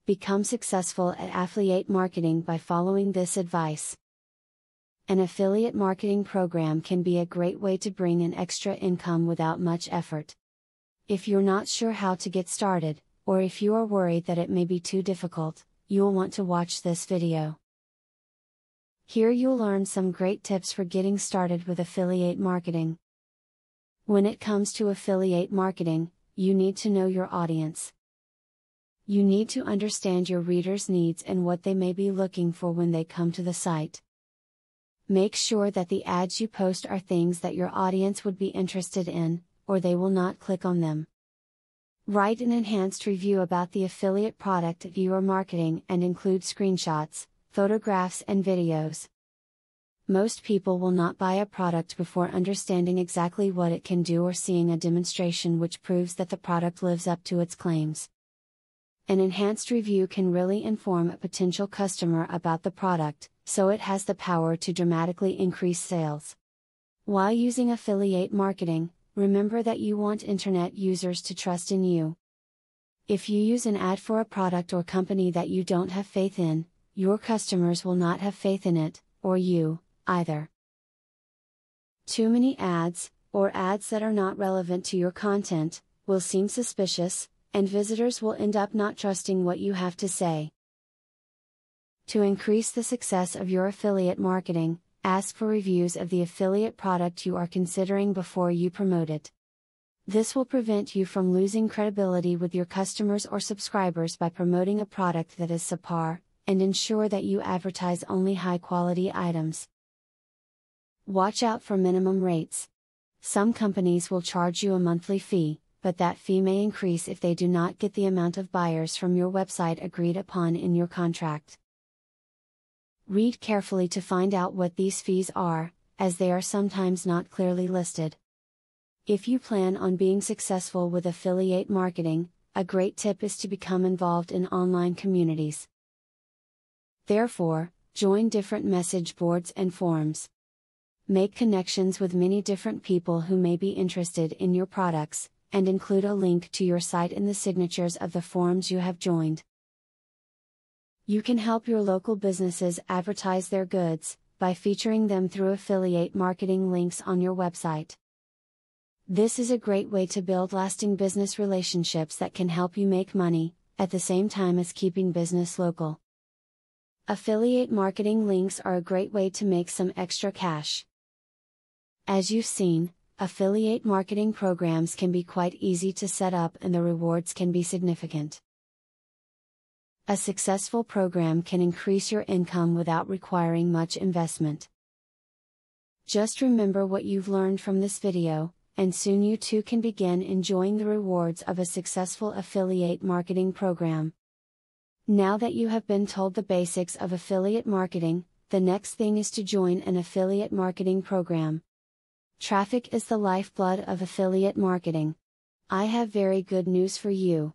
Become successful at affiliate marketing by following this advice. An affiliate marketing program can be a great way to bring in extra income without much effort. If you're not sure how to get started, or if you are worried that it may be too difficult, you'll want to watch this video. Here you'll learn some great tips for getting started with affiliate marketing. When it comes to affiliate marketing, you need to know your audience. You need to understand your readers' needs and what they may be looking for when they come to the site. Make sure that the ads you post are things that your audience would be interested in, or they will not click on them. Write an enhanced review about the affiliate product you are marketing and include screenshots, photographs, and videos. Most people will not buy a product before understanding exactly what it can do or seeing a demonstration which proves that the product lives up to its claims. An enhanced review can really inform a potential customer about the product, so it has the power to dramatically increase sales. While using affiliate marketing, remember that you want internet users to trust in you. If you use an ad for a product or company that you don't have faith in, your customers will not have faith in it, or you, either. Too many ads, or ads that are not relevant to your content, will seem suspicious, and visitors will end up not trusting what you have to say. To increase the success of your affiliate marketing, ask for reviews of the affiliate product you are considering before you promote it. This will prevent you from losing credibility with your customers or subscribers by promoting a product that is subpar, and ensure that you advertise only high-quality items. Watch out for minimum rates. Some companies will charge you a monthly fee, but that fee may increase if they do not get the amount of buyers from your website agreed upon in your contract. Read carefully to find out what these fees are, as they are sometimes not clearly listed. If you plan on being successful with affiliate marketing, a great tip is to become involved in online communities. Therefore, join different message boards and forums. Make connections with many different people who may be interested in your products, and include a link to your site in the signatures of the forums you have joined. You can help your local businesses advertise their goods, by featuring them through affiliate marketing links on your website. This is a great way to build lasting business relationships that can help you make money, at the same time as keeping business local. Affiliate marketing links are a great way to make some extra cash. As you've seen, affiliate marketing programs can be quite easy to set up and the rewards can be significant. A successful program can increase your income without requiring much investment. Just remember what you've learned from this video, and soon you too can begin enjoying the rewards of a successful affiliate marketing program. Now that you have been told the basics of affiliate marketing, the next thing is to join an affiliate marketing program. Traffic is the lifeblood of affiliate marketing. I have very good news for you.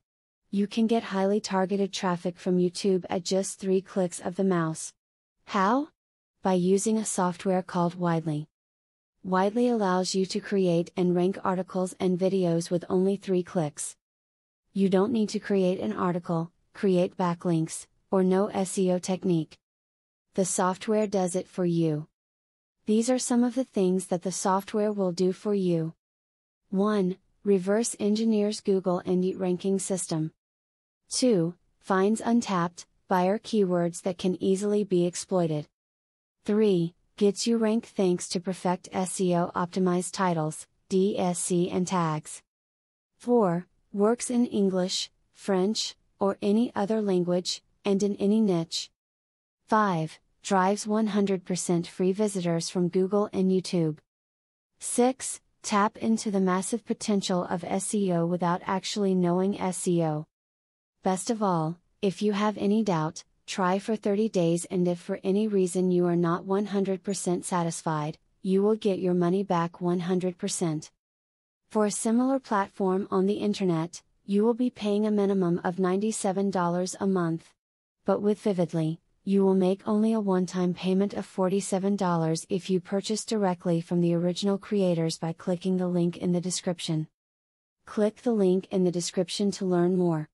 You can get highly targeted traffic from YouTube at just 3 clicks of the mouse. How? By using a software called Widely. Widely allows you to create and rank articles and videos with only 3 clicks. You don't need to create an article, create backlinks, or know SEO technique. The software does it for you. These are some of the things that the software will do for you. 1. Reverse engineers Google and Yelp ranking system. 2. Finds untapped buyer keywords that can easily be exploited. 3. Gets you ranked thanks to perfect SEO optimized titles, DSC and tags. 4. Works in English, French, or any other language, and in any niche. 5. Drives 100% free visitors from Google and YouTube. 6. Tap into the massive potential of SEO without actually knowing SEO. Best of all, if you have any doubt, try for 30 days, and if for any reason you are not 100% satisfied, you will get your money back 100%. For a similar platform on the internet, you will be paying a minimum of $97 a month. But with Vividly, you will make only a one-time payment of $47 if you purchase directly from the original creators by clicking the link in the description. Click the link in the description to learn more.